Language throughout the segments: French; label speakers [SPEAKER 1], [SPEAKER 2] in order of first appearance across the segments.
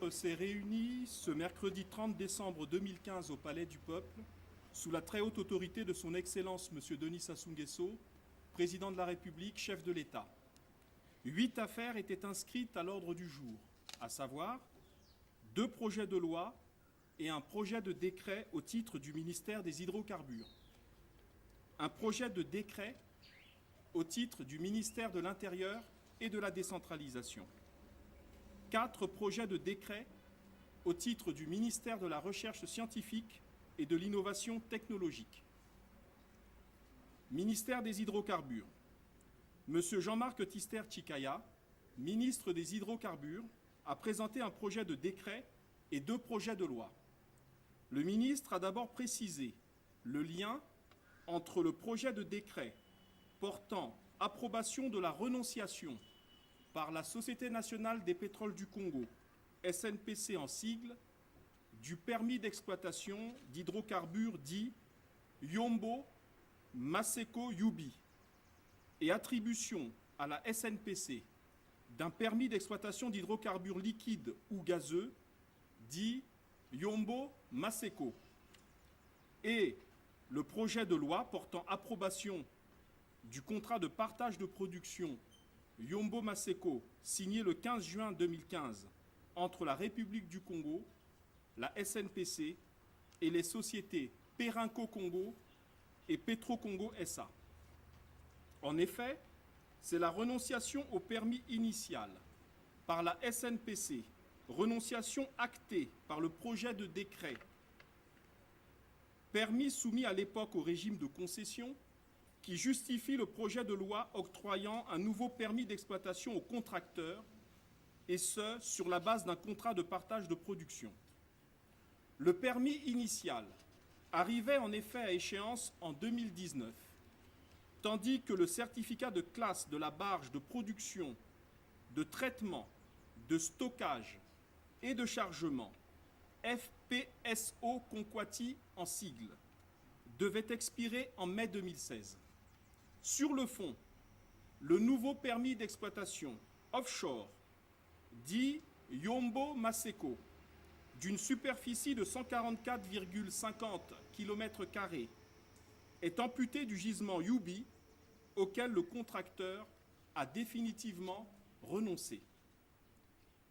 [SPEAKER 1] ministre s'est réuni ce mercredi 30 décembre 2015 au Palais du Peuple, sous la très haute autorité de son Excellence M. Denis Sassou Nguesso, président de la République, chef de l'État. 8 affaires étaient inscrites à l'ordre du jour, à savoir 2 projets de loi et un projet de décret au titre du ministère des Hydrocarbures. Un projet de décret au titre du ministère de l'Intérieur et de la décentralisation. 4 projets de décret au titre du ministère de la Recherche scientifique et de l'innovation technologique. Ministère des Hydrocarbures. Monsieur Jean-Marc Tister-Tchikaya, ministre des Hydrocarbures, a présenté un projet de décret et 2 projets de loi. Le ministre a d'abord précisé le lien entre le projet de décret portant approbation de la renonciation par la Société nationale des pétroles du Congo, SNPC en sigle, du permis d'exploitation d'hydrocarbures dit Yombo Maseko Yubi et attribution à la SNPC d'un permis d'exploitation d'hydrocarbures liquides ou gazeux dit Yombo Maseko et le projet de loi portant approbation du contrat de partage de production Yombo Maseko, signé le 15 juin 2015 entre la République du Congo, la SNPC et les sociétés Perenco Congo et Petro Congo SA. En effet, c'est la renonciation au permis initial par la SNPC, renonciation actée par le projet de décret, permis soumis à l'époque au régime de concession, qui justifie le projet de loi octroyant un nouveau permis d'exploitation aux contracteurs, et ce, sur la base d'un contrat de partage de production. Le permis initial arrivait en effet à échéance en 2019, tandis que le certificat de classe de la barge de production, de traitement, de stockage et de chargement, FPSO Conquati en sigle, devait expirer en mai 2016. Sur le fond, le nouveau permis d'exploitation offshore, dit Yombo Maseko, d'une superficie de 144,50 km², est amputé du gisement Yubi, auquel le contracteur a définitivement renoncé.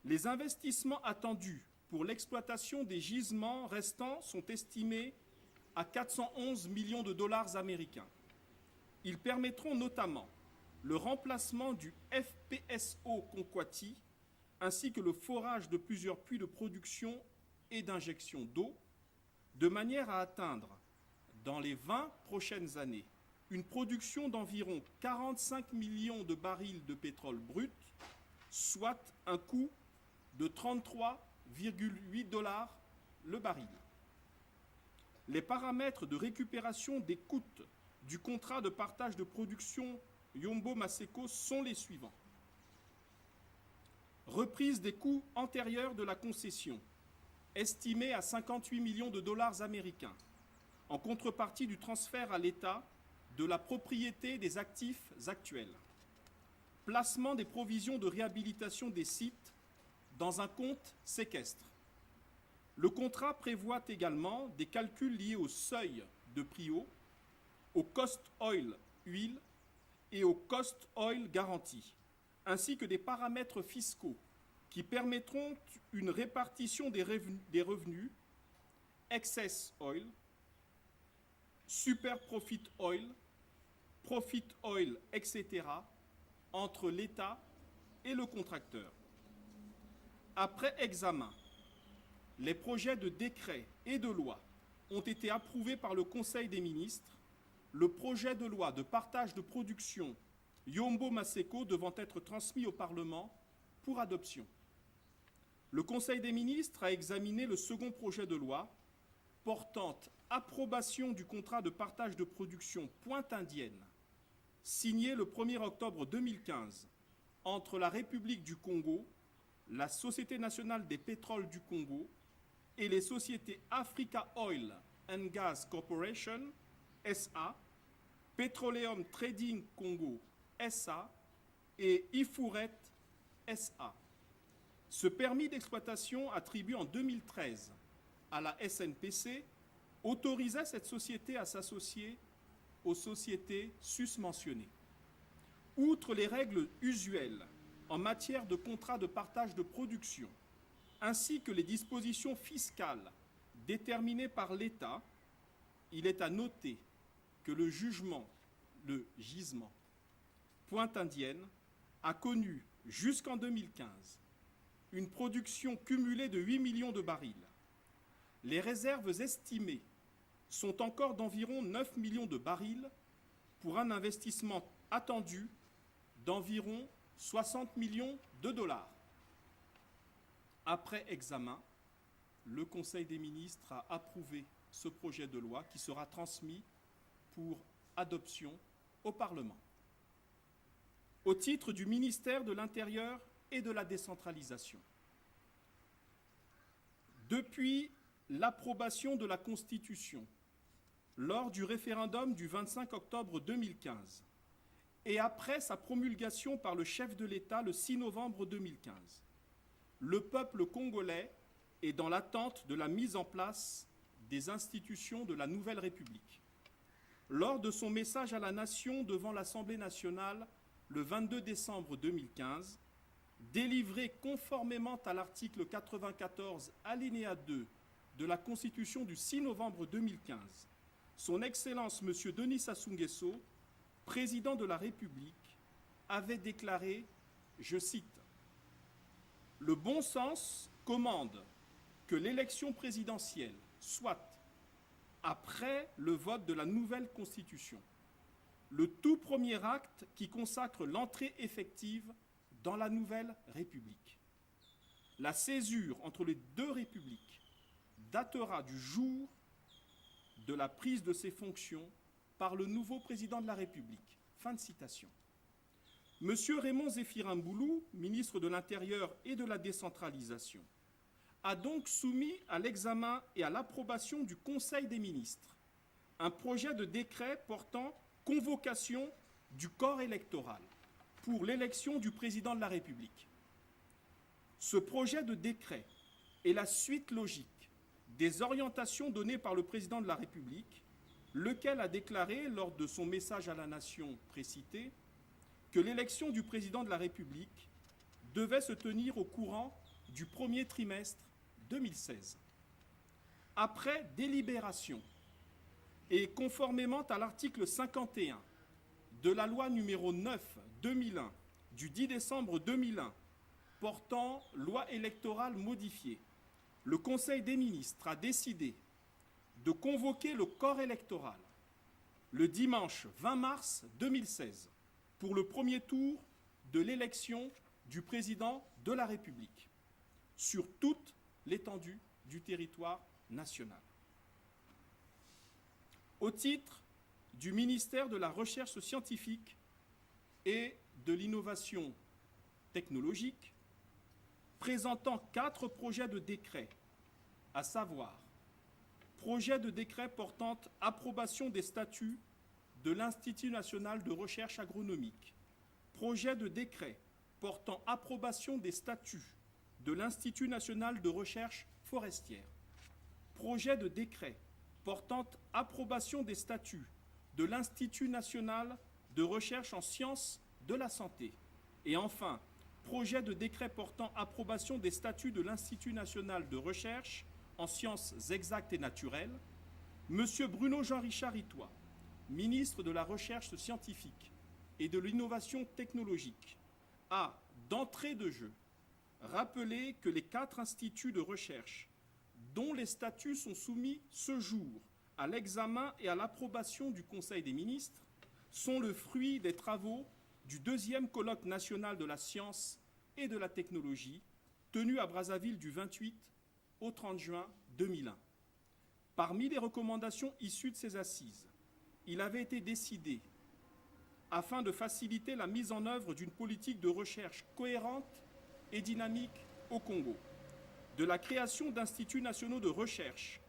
[SPEAKER 1] Les investissements attendus pour l'exploitation des gisements restants sont estimés à 411 millions de dollars américains. Ils permettront notamment le remplacement du FPSO Conquati ainsi que le forage de plusieurs puits de production et d'injection d'eau, de manière à atteindre, dans les 20 prochaines années, une production d'environ 45 millions de barils de pétrole brut, soit un coût de 33,8 $ le baril. Les paramètres de récupération des coûts du contrat de partage de production Yombo Maseko sont les suivants. Reprise des coûts antérieurs de la concession, estimée à 58 millions de dollars américains, en contrepartie du transfert à l'État de la propriété des actifs actuels. Placement des provisions de réhabilitation des sites dans un compte séquestre. Le contrat prévoit également des calculs liés au seuil de prix haut, au cost oil huile et au cost oil garantie, ainsi que des paramètres fiscaux qui permettront une répartition des revenus excess oil, super profit oil, etc., entre l'État et le contracteur. Après examen, les projets de décret et de loi ont été approuvés par le Conseil des ministres, le projet de loi de partage de production Yombo Maseko devant être transmis au Parlement pour adoption. Le Conseil des ministres a examiné le second projet de loi portant approbation du contrat de partage de production Pointe Indienne, signé le 1er octobre 2015 entre la République du Congo, la Société nationale des pétroles du Congo et les sociétés Africa Oil and Gas Corporation, SA, Petroleum Trading Congo, SA et Ifuret, SA. Ce permis d'exploitation attribué en 2013 à la SNPC autorisait cette société à s'associer aux sociétés susmentionnées. Outre les règles usuelles en matière de contrat de partage de production, ainsi que les dispositions fiscales déterminées par l'État, il est à noter que le gisement Pointe Indienne a connu jusqu'en 2015 une production cumulée de 8 millions de barils. Les réserves estimées sont encore d'environ 9 millions de barils pour un investissement attendu d'environ 60 millions de dollars. Après examen, le Conseil des ministres a approuvé ce projet de loi qui sera transmis pour adoption au Parlement. Au titre du ministère de l'Intérieur et de la décentralisation, depuis l'approbation de la Constitution lors du référendum du 25 octobre 2015 et après sa promulgation par le chef de l'État le 6 novembre 2015, le peuple congolais est dans l'attente de la mise en place des institutions de la nouvelle République. Lors de son message à la nation devant l'Assemblée nationale le 22 décembre 2015, délivré conformément à l'article 94 alinéa 2 de la Constitution du 6 novembre 2015, son Excellence M. Denis Sassou Nguesso, président de la République, avait déclaré, je cite, « Le bon sens commande que l'élection présidentielle soit, après le vote de la nouvelle Constitution, le tout premier acte qui consacre l'entrée effective dans la nouvelle République. La césure entre les deux républiques datera du jour de la prise de ses fonctions par le nouveau président de la République. » Fin de citation. Monsieur Raymond Zéphirin Boulou, ministre de l'Intérieur et de la décentralisation, a donc soumis à l'examen et à l'approbation du Conseil des ministres un projet de décret portant convocation du corps électoral pour l'élection du président de la République. Ce projet de décret est la suite logique des orientations données par le président de la République, lequel a déclaré lors de son message à la nation précité que l'élection du président de la République devait se tenir au courant du premier trimestre 2016. Après délibération et conformément à l'article 51 de la loi numéro 9/2001 du 10 décembre 2001 portant loi électorale modifiée, le Conseil des ministres a décidé de convoquer le corps électoral le dimanche 20 mars 2016 pour le premier tour de l'élection du président de la République sur toute l'étendue du territoire national. Au titre du ministère de la Recherche scientifique et de l'innovation technologique, présentant 4 projets de décret, à savoir projet de décret portant approbation des statuts de l'Institut national de recherche agronomique, projet de décret portant approbation des statuts de l'Institut national de recherche forestière, projet de décret portant approbation des statuts de l'Institut national de recherche en sciences de la santé, et enfin, projet de décret portant approbation des statuts de l'Institut national de recherche en sciences exactes et naturelles, M. Bruno Jean-Richard Itoie, ministre de la Recherche scientifique et de l'innovation technologique, a, d'entrée de jeu, rappelé que les 4 instituts de recherche dont les statuts sont soumis ce jour à l'examen et à l'approbation du Conseil des ministres sont le fruit des travaux du 2e colloque national de la science et de la technologie tenu à Brazzaville du 28 au 30 juin 2001. Parmi les recommandations issues de ces assises, il avait été décidé, afin de faciliter la mise en œuvre d'une politique de recherche cohérente et dynamique au Congo, de la création d'instituts nationaux de recherche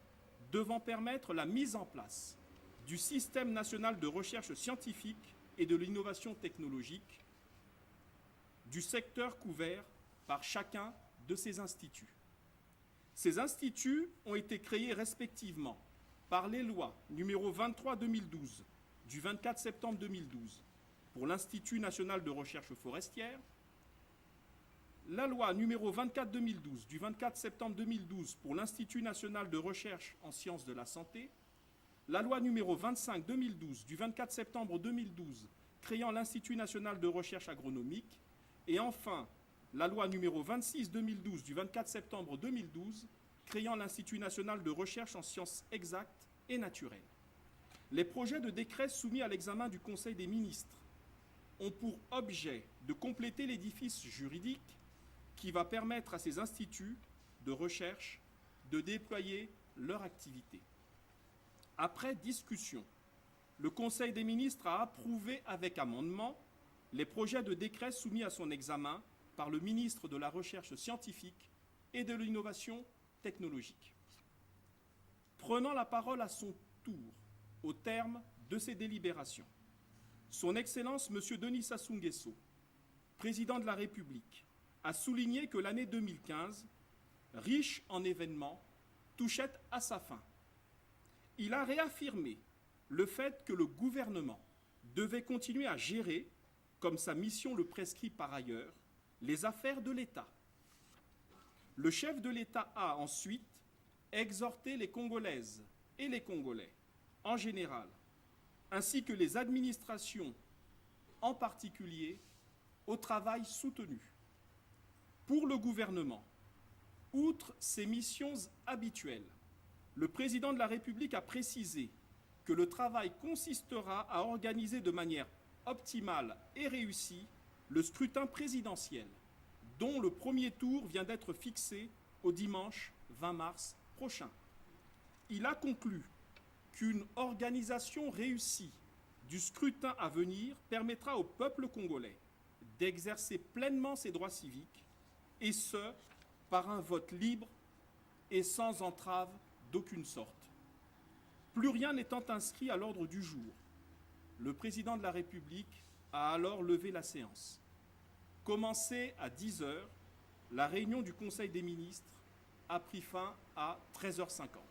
[SPEAKER 1] devant permettre la mise en place du système national de recherche scientifique et de l'innovation technologique, du secteur couvert par chacun de ces instituts. Ces instituts ont été créés respectivement par les lois numéro 23/2012 du 24 septembre 2012 pour l'Institut national de recherche forestière, la loi numéro 24/2012 du 24 septembre 2012 pour l'Institut national de recherche en sciences de la santé, la loi numéro 25/2012 du 24 septembre 2012 créant l'Institut national de recherche agronomique, et enfin la loi numéro 26/2012 du 24 septembre 2012 créant l'Institut national de recherche en sciences exactes et naturelles. Les projets de décret soumis à l'examen du Conseil des ministres ont pour objet de compléter l'édifice juridique qui va permettre à ces instituts de recherche de déployer leur activité. Après discussion, le Conseil des ministres a approuvé avec amendement les projets de décret soumis à son examen par le ministre de la Recherche scientifique et de l'innovation technologique. Prenant la parole à son tour au terme de ces délibérations, Son Excellence M. Denis Sassou Nguesso, président de la République, a souligné que l'année 2015, riche en événements, touchait à sa fin. Il a réaffirmé le fait que le gouvernement devait continuer à gérer, comme sa mission le prescrit par ailleurs, les affaires de l'État. Le chef de l'État a ensuite exhorté les Congolaises et les Congolais en général, ainsi que les administrations en particulier, au travail soutenu. Pour le gouvernement, outre ses missions habituelles, le président de la République a précisé que le travail consistera à organiser de manière optimale et réussie le scrutin présidentiel, dont le premier tour vient d'être fixé au dimanche 20 mars prochain. Il a conclu qu'une organisation réussie du scrutin à venir permettra au peuple congolais d'exercer pleinement ses droits civiques, et ce, par un vote libre et sans entrave d'aucune sorte. Plus rien n'étant inscrit à l'ordre du jour, le président de la République a alors levé la séance. Commencée à 10 h, la réunion du Conseil des ministres a pris fin à 13 h 50.